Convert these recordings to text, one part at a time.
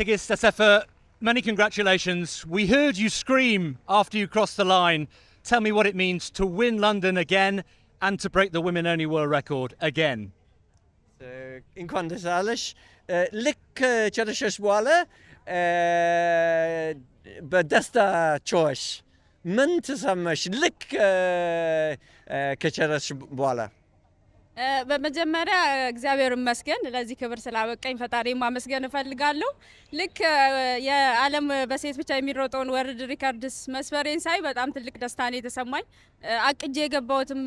Tigis Tasefa, many congratulations. We heard you scream after you crossed the line. Tell me what it means to win London again and to break the women-only world record again. እንኳን ደስ አለሽ ልክ ጨርሰሽ በኋላ በደስታ ጮኸሽ ምን ተሰማሽ ልክ ከጨረስሽ በኋላ? በመጀመሪያ እግዚአብሔር ይመስገን ለዚህ ክብር ስላበቃኝ ፈጣሪ ማመስገን እፈልጋለሁ። ልክ የዓለም በሴት ብቻ የሚሮጠውን ወርልድ ሪከርድስ መስፈሬን ሳይ በጣም ትልቅ ደስታ ነው የተሰማኝ። አቅጄ የገባሁትም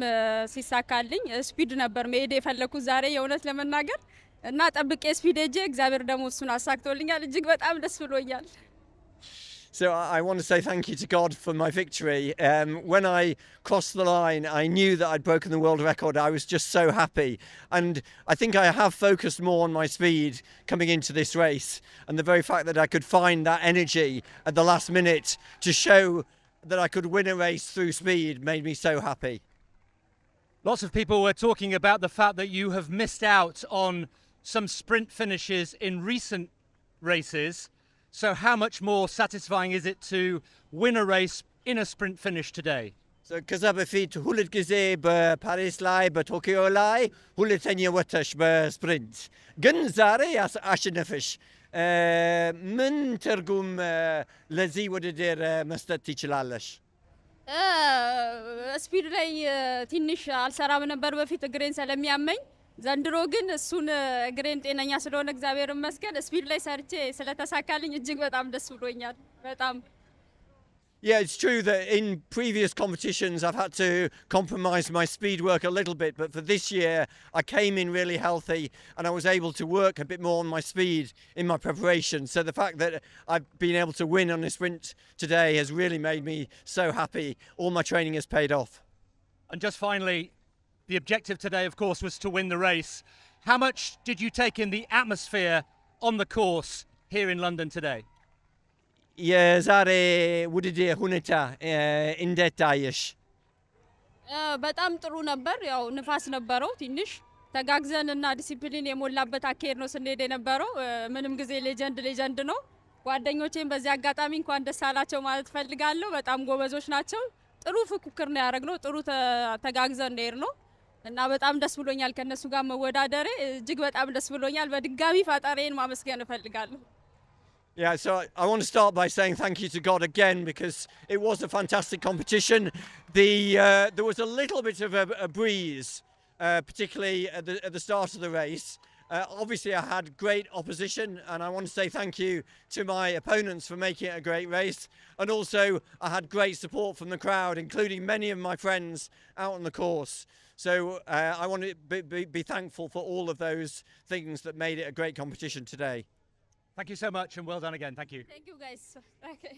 ሲሳካልኝ ስፒድ ነበር መሄድ የፈለኩት ዛሬ የእውነት ለመናገር እና ጠብቄ ስፒድ ሄጄ እግዚአብሔር ደግሞ እሱን አሳክቶልኛል። እጅግ በጣም ደስ ብሎኛል። So I want to say thank you to God for my victory. When I crossed the line, I knew that I'd broken the world record. I was just so happy. And I think I have focused more on my speed coming into this race. And the very fact that I could find that energy at the last minute to show that I could win a race through speed made me so happy. Lots of people were talking about the fact that you have missed out on some sprint finishes in recent races. So how much more satisfying is it to win a race in a sprint finish today? So ከዛ በፊት ሁለት ጊዜ በፓሪስ ላይ በቶኪዮ ላይ ሁለተኛ ወጥተሽ በስፕሪንት ግን ዛሬ አሸነፈሽ። ምን ትርጉም ለዚህ ውድድር መስጠት ትችላለሽ? ስፒድ ላይ ትንሽ አልሰራም ነበር በፊት እግሬን ስለሚያመኝ ዘንድሮ ግን እሱን እግሬን ጤነኛ ስለሆነ እግዚአብሔር ይመስገን ስፒድ ላይ ሰርቼ ስለተሳካልኝ እጅግ በጣም ደስ ብሎኛል። በጣም Yeah, it's true that in previous competitions I've had to compromise my speed work a little bit, but for this year I came in really healthy and I was able to work a bit more on my speed in my preparation. So the fact that I've been able to win on a sprint today has really made me so happy. All my training has paid off. And just finally, the objective today, of course, was to win the race. How much did you take in the atmosphere on the course here in London today? የዛሬ ውድድር ሁኔታ እንዴት ታየሽ? በጣም ጥሩ ነበር። ያው ንፋስ ነበረው ትንሽ ተጋግዘን እና ዲሲፕሊን የሞላበት አካሄድ ነው ስንሄድ የነበረው። ምንም ጊዜ ሌጀንድ ነው። ጓደኞቼም በዚህ አጋጣሚ እንኳን ደስ አላቸው ማለት ፈልጋለሁ። በጣም ጎበዞች ናቸው። ጥሩ ፍክክር ነው ያደረግነው። ጥሩ ተጋግዘን ነው እና በጣም ደስ ብሎኛል ከነሱ ጋር መወዳደሬ እጅግ በጣም ደስ ብሎኛል። በድጋሚ ፈጣሪን ማመስገን እፈልጋለሁ። Yeah, so I want to start by saying thank you to God again because it was a fantastic competition. There was a little bit of a breeze, particularly at the start of the race. Obviously, I had great opposition, and I want to say thank you to my opponents for making it a great race. And also, I had great support from the crowd, including many of my friends out on the course. So I want to be thankful for all of those things that made it a great competition today. Thank you so much and well done again. Thank you. Thank you guys. Okay.